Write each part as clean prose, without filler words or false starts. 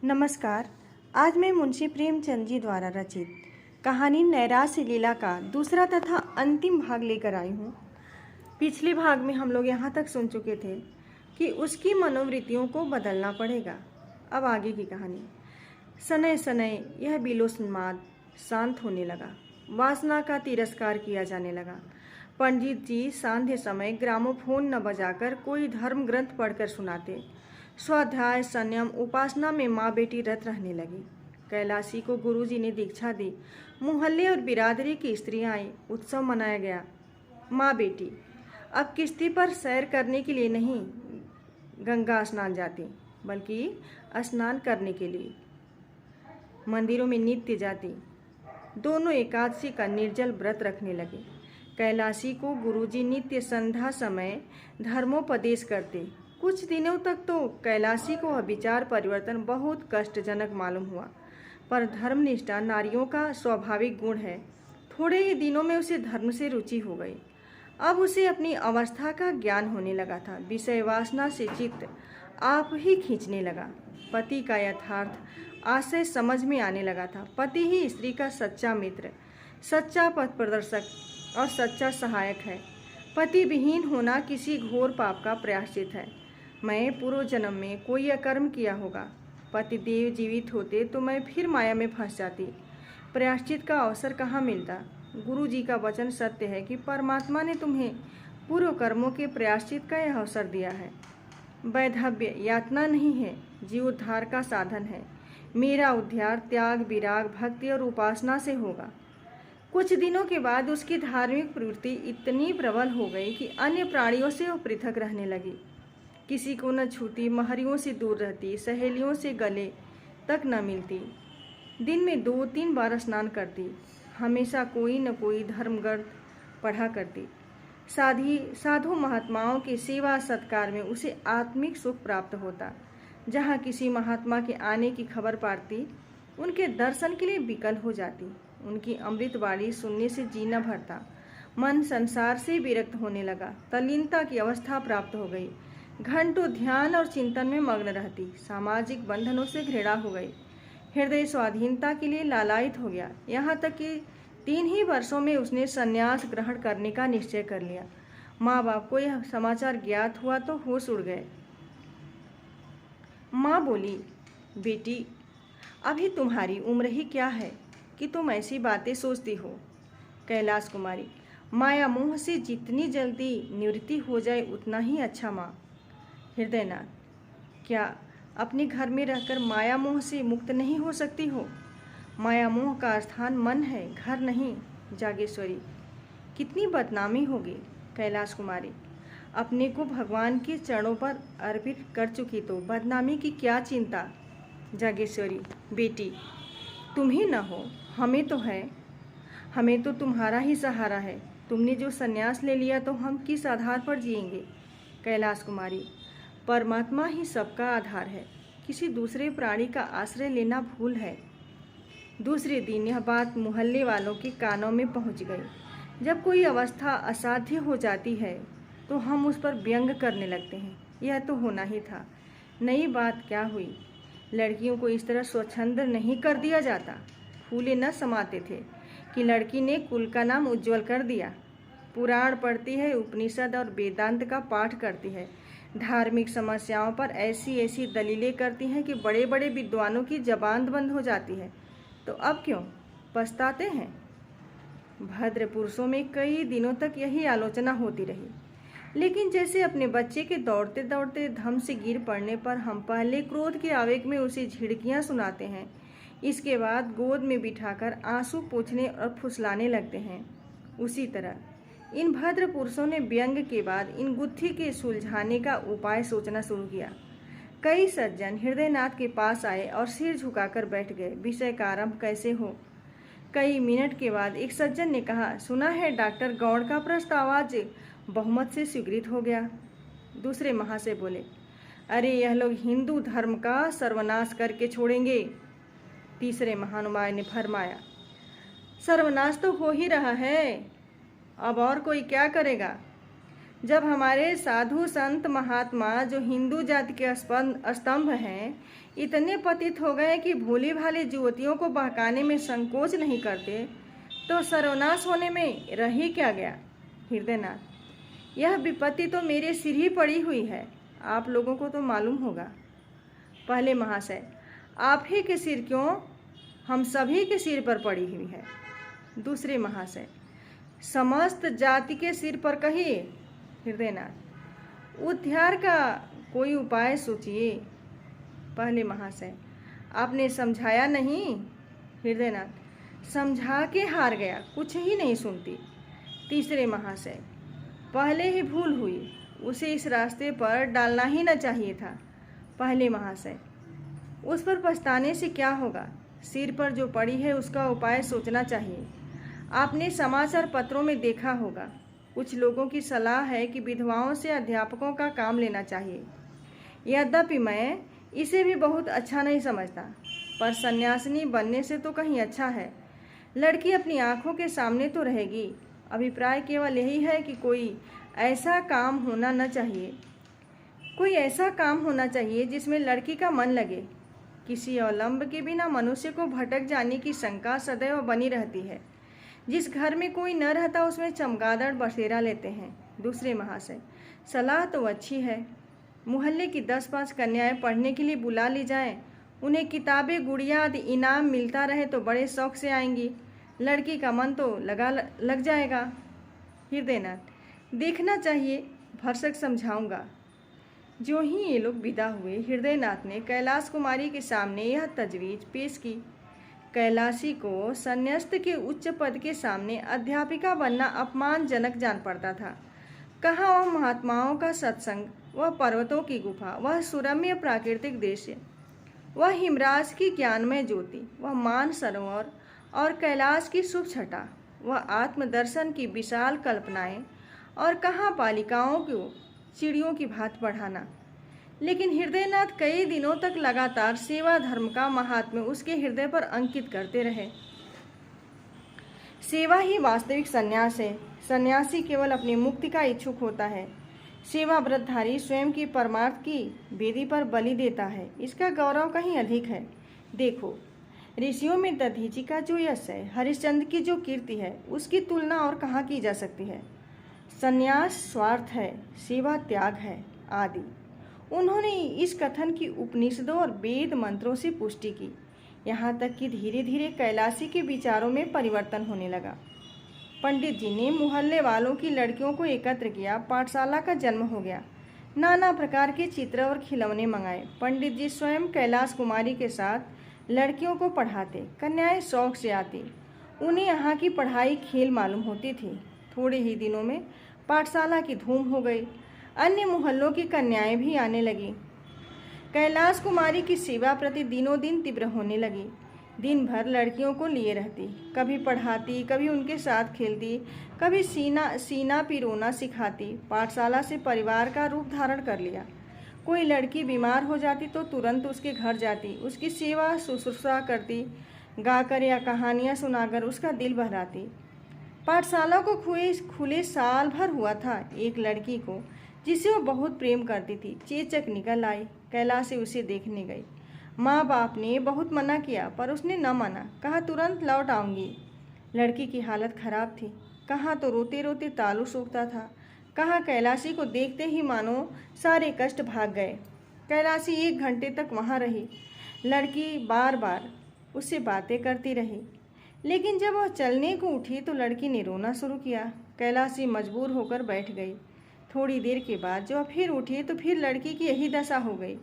नमस्कार। आज मैं मुंशी प्रेमचंद जी द्वारा रचित कहानी नैराश्य लीला का दूसरा तथा अंतिम भाग लेकर आई हूँ। पिछले भाग में हम लोग यहाँ तक सुन चुके थे कि उसकी मनोवृत्तियों को बदलना पड़ेगा। अब आगे की कहानी। सनय सनय यह बिलोस्माद शांत होने लगा। वासना का तिरस्कार किया जाने लगा। पंडित जी सांध्य समय ग्रामोफोन न बजाकर कोई धर्म ग्रंथ पढ़कर सुनाते। स्वाध्याय, संयम, उपासना में माँ बेटी रत रहने लगी। कैलाशी को गुरुजी ने दीक्षा दी। मोहल्ले और बिरादरी की स्त्रियाँ आई। उत्सव मनाया गया। माँ बेटी अब किश्ती पर सैर करने के लिए नहीं गंगा स्नान जाती, बल्कि स्नान करने के लिए मंदिरों में नित्य जाती। दोनों एकादशी का निर्जल व्रत रखने लगे। कैलाशी को गुरुजी नित्य संध्या समय धर्मोपदेश करते। कुछ दिनों तक तो कैलाशी को विचार परिवर्तन बहुत कष्टजनक मालूम हुआ, पर धर्मनिष्ठा नारियों का स्वाभाविक गुण है। थोड़े ही दिनों में उसे धर्म से रुचि हो गई। अब उसे अपनी अवस्था का ज्ञान होने लगा था। विषय वासना से चित्त आप ही खींचने लगा। पति का यथार्थ आशय समझ में आने लगा था। पति ही स्त्री का सच्चा मित्र, सच्चा पथ प्रदर्शक और सच्चा सहायक है। पति विहीन होना किसी घोर पाप का प्रायश्चित है। मैं पूर्व जन्म में कोई अकर्म किया होगा। पतिदेव जीवित होते तो मैं फिर माया में फंस जाती। प्रायश्चित का अवसर कहाँ मिलता। गुरु जी का वचन सत्य है कि परमात्मा ने तुम्हें पूर्व कर्मों के प्रायश्चित का यह अवसर दिया है। वैधव्य यातना नहीं है, जीवोद्धार का साधन है। मेरा उद्धार त्याग, विराग, भक्ति और उपासना से होगा। कुछ दिनों के बाद उसकी धार्मिक प्रवृत्ति इतनी प्रबल हो गई कि अन्य प्राणियों से वह पृथक रहने लगी। किसी को न छूती, महरियों से दूर रहती, सहेलियों से गले तक न मिलती। दिन में 2-3 बार स्नान करती। हमेशा कोई न कोई धर्म ग्रंथ पढ़ा करती। साधु महात्माओं के सेवा सत्कार में उसे आत्मिक सुख प्राप्त होता। जहाँ किसी महात्मा के आने की खबर पाती, उनके दर्शन के लिए विकल हो जाती। उनकी अमृतवाणी सुनने से जीना भरता। मन संसार से विरक्त होने लगा। तल्लीनता की अवस्था प्राप्त हो गई। घंटों ध्यान और चिंतन में मग्न रहती। सामाजिक बंधनों से घृणा हो गई। हृदय स्वाधीनता के लिए लालायित हो गया। यहाँ तक कि 3 ही वर्षों में उसने संन्यास ग्रहण करने का निश्चय कर लिया। माँ बाप को यह समाचार ज्ञात हुआ तो होश उड़ गए। माँ बोली, बेटी अभी तुम्हारी उम्र ही क्या है कि तुम ऐसी बातें सोचती हो। कैलाश कुमारी, माया मोह से जितनी जल्दी निवृत्ति हो जाए उतना ही अच्छा माँ। हृदयनाथ, क्या अपने घर में रहकर माया मोह से मुक्त नहीं हो सकती हो। माया मोह का स्थान मन है, घर नहीं। जागेश्वरी, कितनी बदनामी होगी। कैलाश कुमारी, अपने को भगवान के चरणों पर अर्पित कर चुकी तो बदनामी की क्या चिंता। जागेश्वरी, बेटी तुम ही न हो, हमें तो है। हमें तो तुम्हारा ही सहारा है। तुमने जो संन्यास ले लिया तो हम किस आधार पर जिएंगे। कैलाश कुमारी, परमात्मा ही सबका आधार है। किसी दूसरे प्राणी का आश्रय लेना भूल है। दूसरे दिन यह बात मोहल्ले वालों के कानों में पहुंच गई। जब कोई अवस्था असाध्य हो जाती है तो हम उस पर व्यंग करने लगते हैं। यह तो होना ही था। नई बात क्या हुई। लड़कियों को इस तरह स्वच्छंद नहीं कर दिया जाता। फूले न समाते थे कि लड़की ने कुल का नाम उज्जवल कर दिया। पुराण पढ़ती है, उपनिषद और वेदांत का पाठ करती है, धार्मिक समस्याओं पर ऐसी ऐसी दलीलें करती हैं कि बड़े बड़े विद्वानों की जबान बंद हो जाती है। तो अब क्यों पछताते हैं। भद्र पुरुषों में कई दिनों तक यही आलोचना होती रही, लेकिन जैसे अपने बच्चे के दौड़ते दौड़ते धम से गिर पड़ने पर हम पहले क्रोध के आवेग में उसे झिड़कियाँ सुनाते हैं, इसके बाद गोद में बिठाकर आंसू पोंछने और फुसलाने लगते हैं, उसी तरह इन भद्र पुरुषों ने व्यंग के बाद इन गुत्थी के सुलझाने का उपाय सोचना शुरू किया। कई सज्जन हृदयनाथ के पास आए और सिर झुकाकर बैठ गए। विषय का आरंभ कैसे हो। कई मिनट के बाद एक सज्जन ने कहा, सुना है डॉक्टर गौड़ का प्रस्ताव आज बहुमत से स्वीकृत हो गया। दूसरे महाशय बोले, अरे यह लोग हिंदू धर्म का सर्वनाश करके छोड़ेंगे। तीसरे महानुभाव ने फरमाया, सर्वनाश तो हो ही रहा है, अब और कोई क्या करेगा। जब हमारे साधु संत महात्मा जो हिंदू जाति के स्तंभ हैं इतने पतित हो गए कि भोली भाली युवतियों को बहकाने में संकोच नहीं करते, तो सर्वनाश होने में रह ही क्या गया। हृदयनाथ, यह विपत्ति तो मेरे सिर ही पड़ी हुई है, आप लोगों को तो मालूम होगा। पहले महाशय, आप ही के सिर क्यों, हम सभी के सिर पर पड़ी हुई है। दूसरे महाशय, समस्त जाति के सिर पर कहिए। हृदयनाथ, उद्धार का कोई उपाय सोचिए। पहले महाशय, आपने समझाया नहीं। हृदयनाथ, समझा के हार गया, कुछ ही नहीं सुनती। तीसरे महाशय, पहले ही भूल हुई, उसे इस रास्ते पर डालना ही न चाहिए था। पहले महाशय, उस पर पछताने से क्या होगा, सिर पर जो पड़ी है उसका उपाय सोचना चाहिए। आपने समाचार पत्रों में देखा होगा, कुछ लोगों की सलाह है कि विधवाओं से अध्यापकों का काम लेना चाहिए। यद्यपि मैं इसे भी बहुत अच्छा नहीं समझता, पर सन्यासिनी बनने से तो कहीं अच्छा है। लड़की अपनी आंखों के सामने तो रहेगी। अभिप्राय केवल यही है कि कोई ऐसा काम होना चाहिए जिसमें लड़की का मन लगे। किसी अवलंब के बिना मनुष्य को भटक जाने की शंका सदैव बनी रहती है। जिस घर में कोई न रहता उसमें चमगादड़ बसेरा लेते हैं। दूसरे महाशय, सलाह तो अच्छी है, मोहल्ले की 10-5 कन्याएं पढ़ने के लिए बुला ली जाएं, उन्हें किताबें गुड़िया आदि इनाम मिलता रहे तो बड़े शौक से आएंगी, लड़की का मन तो लग जाएगा। हृदयनाथ, देखना चाहिए, भरसक समझाऊंगा। जो ही ये लोग विदा हुए, हृदयनाथ ने कैलाश कुमारी के सामने यह तजवीज़ पेश की। कैलाशी को संन्यास्त के उच्च पद के सामने अध्यापिका बनना अपमानजनक जान पड़ता था। कहाँ वह महात्माओं का सत्संग, वह पर्वतों की गुफा, वह सुरम्य प्राकृतिक दृश्य, वह हिमराज की ज्ञानमय ज्योति, वह मान सरोवर और कैलाश की शुभ छटा, वह आत्मदर्शन की विशाल कल्पनाएं, और कहाँ बालिकाओं को चिड़ियों की भांति पढ़ाना। लेकिन हृदयनाथ कई दिनों तक लगातार सेवा धर्म का महात्म्य उसके हृदय पर अंकित करते रहे। सेवा ही वास्तविक संन्यास है। सन्यासी केवल अपनी मुक्ति का इच्छुक होता है। सेवा व्रतधारी स्वयं की परमार्थ की वेदी पर बलि देता है, इसका गौरव कहीं अधिक है। देखो, ऋषियों में दधीचि का जो यश है, हरिश्चंद्र की जो कीर्ति है, उसकी तुलना और कहाँ की जा सकती है। संन्यास स्वार्थ है, सेवा त्याग है आदि। उन्होंने इस कथन की उपनिषदों और वेद मंत्रों से पुष्टि की, यहाँ तक कि धीरे धीरे कैलाशी के विचारों में परिवर्तन होने लगा। पंडित जी ने मोहल्ले वालों की लड़कियों को एकत्र किया, पाठशाला का जन्म हो गया। नाना प्रकार के चित्र और खिलौने मंगाए। पंडित जी स्वयं कैलाश कुमारी के साथ लड़कियों को पढ़ाते, कन्याएं शौक से आती। उन्हें यहाँ की पढ़ाई खेल मालूम होती थी। थोड़े ही दिनों में पाठशाला की धूम हो गई। अन्य मोहल्लों की कन्याएं भी आने लगी। कैलाश कुमारी की सेवा प्रति दिनों दिन तीव्र होने लगी। दिन भर लड़कियों को लिए रहती, कभी पढ़ाती, कभी उनके साथ खेलती, कभी सीना पिरोना सिखाती। पाठशाला से परिवार का रूप धारण कर लिया। कोई लड़की बीमार हो जाती तो तुरंत उसके घर जाती, उसकी सेवा शुश्रूषा करती, गाकर या कहानियाँ सुनाकर उसका दिल बहलाती। पाठशाला को खुले साल भर हुआ था। एक लड़की को, जिसे वो बहुत प्रेम करती थी, चेचक निकल आई। कैलाशी उसे देखने गई। माँ बाप ने बहुत मना किया, पर उसने न माना, कहा तुरंत लौट आऊँगी। लड़की की हालत खराब थी, कहाँ तो रोते रोते तालू सूखता था, कहाँ कैलाशी को देखते ही मानो सारे कष्ट भाग गए। कैलाशी 1 घंटे तक वहाँ रही। लड़की बार बार उससे बातें करती रही, लेकिन जब वह चलने को उठी तो लड़की ने रोना शुरू किया। कैलाशी मजबूर होकर बैठ गई। थोड़ी देर के बाद जब फिर उठी तो फिर लड़की की यही दशा हो गई।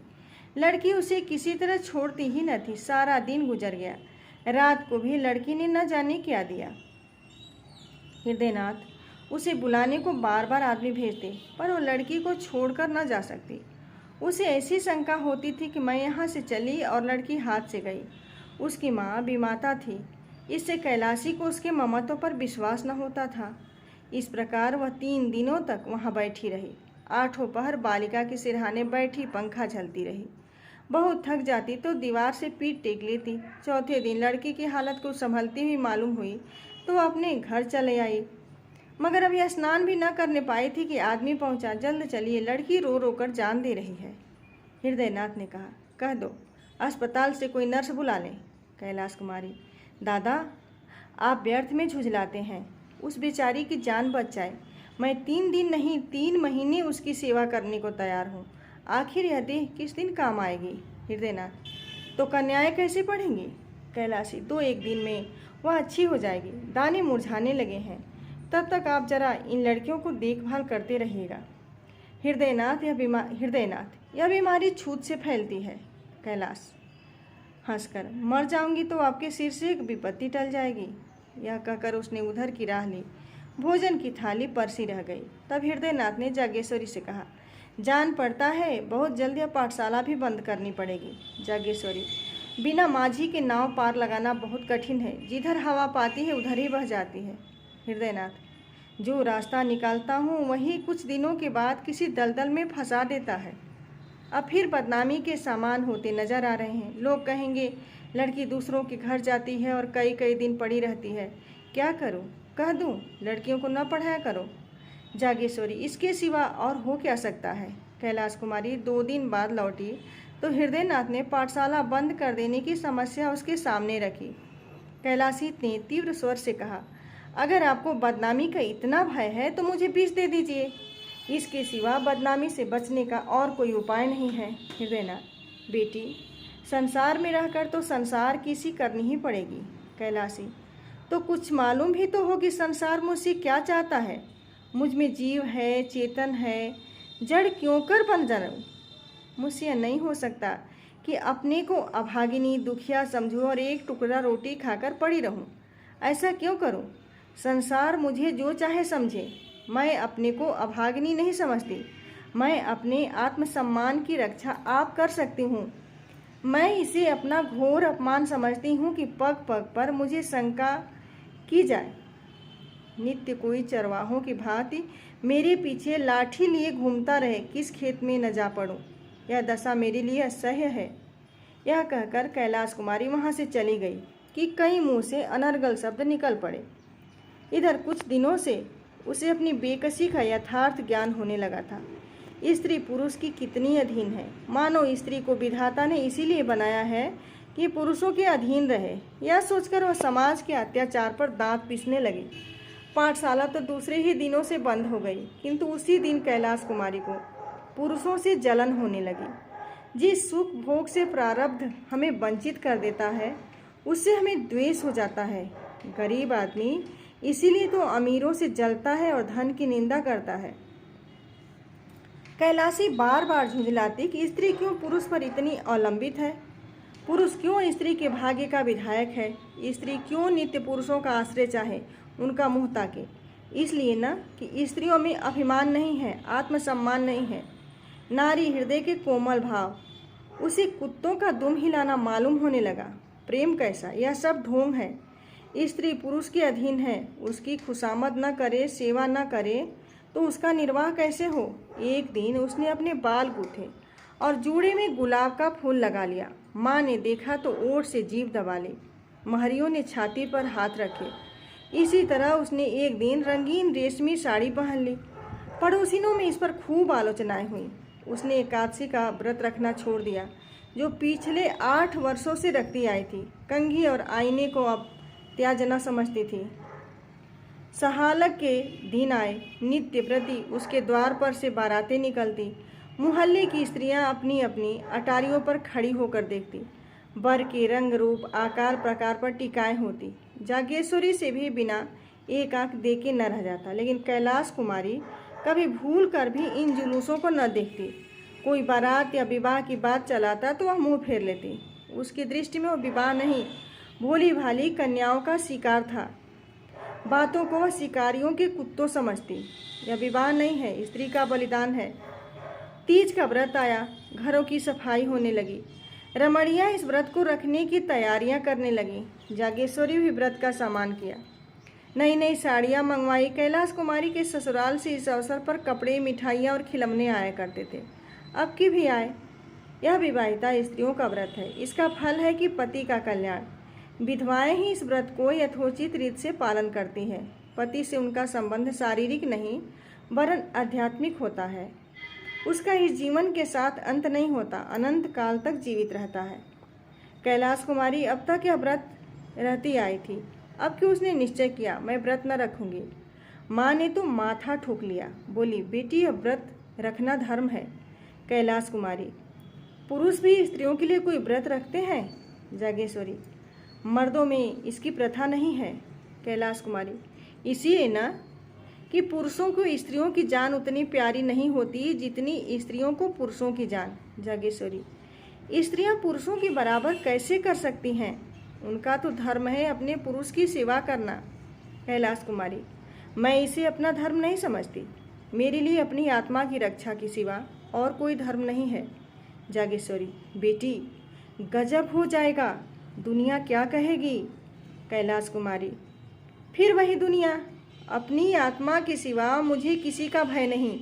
लड़की उसे किसी तरह छोड़ती ही न थी। सारा दिन गुजर गया। रात को भी लड़की ने न जाने क्या दिया। हृदयनाथ उसे बुलाने को बार बार आदमी भेजते, पर वो लड़की को छोड़कर न जा सकती। उसे ऐसी शंका होती थी कि मैं यहाँ से चली और लड़की हाथ से गई। उसकी माँ बीमाता थी, इससे कैलाशी को उसके ममत्व पर विश्वास न होता था। इस प्रकार वह 3 दिनों तक वहाँ बैठी रही। 8 पहर बालिका के सिरहाने बैठी पंखा झलती रही। बहुत थक जाती तो दीवार से पीठ टेक लेती। चौथे दिन लड़की की हालत को संभलती हुई मालूम हुई तो अपने घर चले आई। मगर अभी स्नान भी न करने पाई थी कि आदमी पहुंचा। जल्द चलिए, लड़की रो रो कर जान दे रही है। हृदयनाथ ने कहा, कह दो अस्पताल से कोई नर्स बुला लें। कैलाश कुमारी, दादा आप व्यर्थ में झुझलाते हैं। उस बेचारी की जान बच जाए, मैं 3 दिन नहीं 3 महीने उसकी सेवा करने को तैयार हूँ। आखिर यह देह किस दिन काम आएगी। हृदयनाथ, तो कन्याएं कैसे पढ़ेंगी। कैलाशी, 2-1 दिन में वह अच्छी हो जाएगी। दाने मुरझाने लगे हैं, तब तक आप जरा इन लड़कियों को देखभाल करते रहिएगा। हृदयनाथ, यह बीमारी छूत से फैलती है। कैलाश हंसकर, मर जाऊंगी तो आपके सिर से एक विपत्ति टल जाएगी। यह कहकर उसने उधर की राह ली। भोजन की थाली परसी रह गई। तब हृदयनाथ ने जागेश्वरी से कहा, जान पड़ता है बहुत जल्द यह पाठशाला भी बंद करनी पड़ेगी। जागेश्वरी, बिना माझी के नाव पार लगाना बहुत कठिन है। जिधर हवा पाती है उधर ही बह जाती है। हृदयनाथ, जो रास्ता निकालता हूँ वही कुछ दिनों के बाद किसी दलदल में फंसा देता है। अब फिर बदनामी के सामान होते नजर आ रहे हैं। लोग कहेंगे लड़की दूसरों के घर जाती है और कई कई दिन पड़ी रहती है। क्या करूं? कह दूं लड़कियों को न पढ़ाया करो। जागेश्वरी, इसके सिवा और हो क्या सकता है। कैलाश कुमारी 2 दिन बाद लौटी तो हृदयनाथ ने पाठशाला बंद कर देने की समस्या उसके सामने रखी। कैलाशी ने तीव्र स्वर से कहा, अगर आपको बदनामी का इतना भय है तो मुझे विष दे दीजिए। इसके सिवा बदनामी से बचने का और कोई उपाय नहीं है। हृदयनाथ, बेटी संसार में रहकर तो संसार किसी करनी ही पड़ेगी। कैलाशी, तो कुछ मालूम भी तो हो कि संसार मुझसे क्या चाहता है। मुझ में जीव है, चेतन है, जड़ क्यों कर बन जाऊं। मुझसे यह नहीं हो सकता कि अपने को अभागिनी दुखिया समझूं और एक टुकड़ा रोटी खाकर पड़ी रहूं। ऐसा क्यों करूं? संसार मुझे जो चाहे समझे, मैं अपने को अभागिनी नहीं समझती। मैं अपने आत्मसम्मान की रक्षा आप कर सकती हूँ। मैं इसे अपना घोर अपमान समझती हूँ कि पग पग पर मुझे शंका की जाए। नित्य कोई चरवाहों की भांति मेरे पीछे लाठी लिए घूमता रहे, किस खेत में न जा पड़ूं। यह दशा मेरे लिए असह्य है। यह कहकर कैलाश कुमारी वहाँ से चली गई कि कई मुँह से अनर्गल शब्द निकल पड़े। इधर कुछ दिनों से उसे अपनी बेकसी का यथार्थ ज्ञान होने लगा था। स्त्री पुरुष की कितनी अधीन है। मानो स्त्री को विधाता ने इसीलिए बनाया है कि पुरुषों के अधीन रहे। यह सोचकर वह समाज के अत्याचार पर दांत पीसने लगी। पाठशाला तो दूसरे ही दिनों से बंद हो गई, किंतु उसी दिन कैलाश कुमारी को पुरुषों से जलन होने लगी। जिस सुख भोग से प्रारब्ध हमें वंचित कर देता है उससे हमें द्वेष हो जाता है। गरीब आदमी इसीलिए तो अमीरों से जलता है और धन की निंदा करता है। कैलाशी बार बार झुंझलाती कि स्त्री क्यों पुरुष पर इतनी अवलंबित है। पुरुष क्यों स्त्री के भाग्य का विधायक है। स्त्री क्यों नित्य पुरुषों का आश्रय चाहे, उनका मुँह ताके। इसलिए न कि स्त्रियों में अभिमान नहीं है, आत्मसम्मान नहीं है, नारी हृदय के कोमल भाव। उसे कुत्तों का दुम हिलाना मालूम होने लगा। प्रेम कैसा, यह सब ढोंग है। स्त्री पुरुष के अधीन है, उसकी खुशामद न करे, सेवा न करे तो उसका निर्वाह कैसे हो। एक दिन उसने अपने बाल गूथे और जूड़े में गुलाब का फूल लगा लिया। माँ ने देखा तो ओठ से जीभ दबा ली। महरियों ने छाती पर हाथ रखे। इसी तरह उसने एक दिन रंगीन रेशमी साड़ी पहन ली। पड़ोसिनों में इस पर खूब आलोचनाएं हुई। उसने एकादशी का व्रत रखना छोड़ दिया, जो पिछले 8 वर्षों से रखती आई थी। कंघी और आईने को अब त्याज न समझती थी। सहालक के दिन आए, नित्य प्रति उसके द्वार पर से बारातें निकलती। मुहल्ले की स्त्रियां अपनी अपनी अटारियों पर खड़ी होकर देखती। वर के रंग रूप आकार प्रकार पर टिकाएं होती। जागेश्वरी से भी बिना एक आंख देखे न रह जाता, लेकिन कैलाश कुमारी कभी भूल कर भी इन जुलूसों को न देखती। कोई बारात या विवाह की बात चलाता तो वह मुंह फेर लेती। उसकी दृष्टि में वो विवाह नहीं, भोली भाली कन्याओं का शिकार था। बातों को वह शिकारियों के कुत्तों समझती। यह विवाह नहीं है, स्त्री का बलिदान है। तीज का व्रत आया, घरों की सफाई होने लगी। रमणियाँ इस व्रत को रखने की तैयारियां करने लगी। जागेश्वरी भी व्रत का सामान किया, नई नई साड़ियाँ मंगवाई। कैलाश कुमारी के ससुराल से इस अवसर पर कपड़े, मिठाइयाँ और खिलौने आया करते थे। अब की भी आए। यह विवाहिता स्त्रियों का व्रत है। इसका फल है कि पति का कल्याण। विधवाएं ही इस व्रत को यथोचित रीत से पालन करती हैं, पति से उनका संबंध शारीरिक नहीं वरन आध्यात्मिक होता है। उसका इस जीवन के साथ अंत नहीं होता, अनंत काल तक जीवित रहता है। कैलाश कुमारी अब तक यह व्रत रहती आई थी, अब कि उसने निश्चय किया मैं व्रत न रखूंगी। माँ ने तो माथा ठोक लिया, बोली बेटी अब व्रत रखना धर्म है। कैलाश कुमारी पुरुष भी स्त्रियों के लिए कोई व्रत रखते हैं? जागेश्वरी मर्दों में इसकी प्रथा नहीं है। कैलाश कुमारी इसीलिए ना कि पुरुषों को स्त्रियों की जान उतनी प्यारी नहीं होती जितनी स्त्रियों को पुरुषों की जान। जागेश्वरी स्त्रियां पुरुषों की बराबर कैसे कर सकती हैं? उनका तो धर्म है अपने पुरुष की सेवा करना। कैलाश कुमारी मैं इसे अपना धर्म नहीं समझती, मेरे लिए अपनी आत्मा की रक्षा के सिवा और कोई धर्म नहीं है। जागेश्वरी बेटी गजब हो जाएगा, दुनिया क्या कहेगी? कैलाश कुमारी फिर वही दुनिया, अपनी आत्मा के सिवा मुझे किसी का भय नहीं।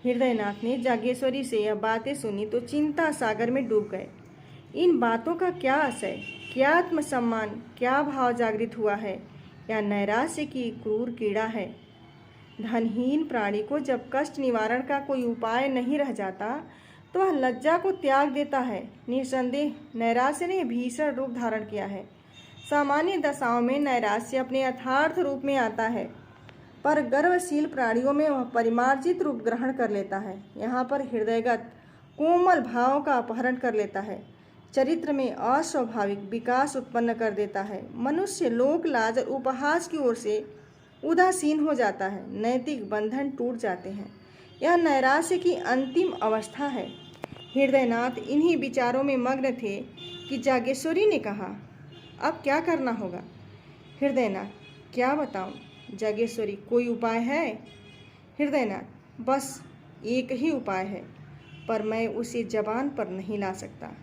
हृदयनाथ ने जागेश्वरी से यह बातें सुनी तो चिंता सागर में डूब गए। इन बातों का क्या आशय, क्या आत्मसम्मान, क्या भाव जागृत हुआ है, या नैराश्य की क्रूर कीड़ा है? धनहीन प्राणी को जब कष्ट निवारण का कोई उपाय नहीं रह जाता तो वह लज्जा को त्याग देता है। निस्संदेह नैराश्य ने भीषण रूप धारण किया है। सामान्य दशाओं में नैराश्य अपने यथार्थ रूप में आता है, पर गर्वशील प्राणियों में वह परिमार्जित रूप ग्रहण कर लेता है। यहाँ पर हृदयगत कोमल भावों का अपहरण कर लेता है, चरित्र में अस्वाभाविक विकास उत्पन्न कर देता है। मनुष्य लोक लाज और उपहास की ओर से उदासीन हो जाता है, नैतिक बंधन टूट जाते हैं। यह नैराश्य की अंतिम अवस्था है। हृदयनाथ इन्हीं विचारों में मग्न थे कि जागेश्वरी ने कहा अब क्या करना होगा? हृदयनाथ क्या बताऊं? जागेश्वरी कोई उपाय है? हृदयनाथ बस एक ही उपाय है, पर मैं उसे जबान पर नहीं ला सकता।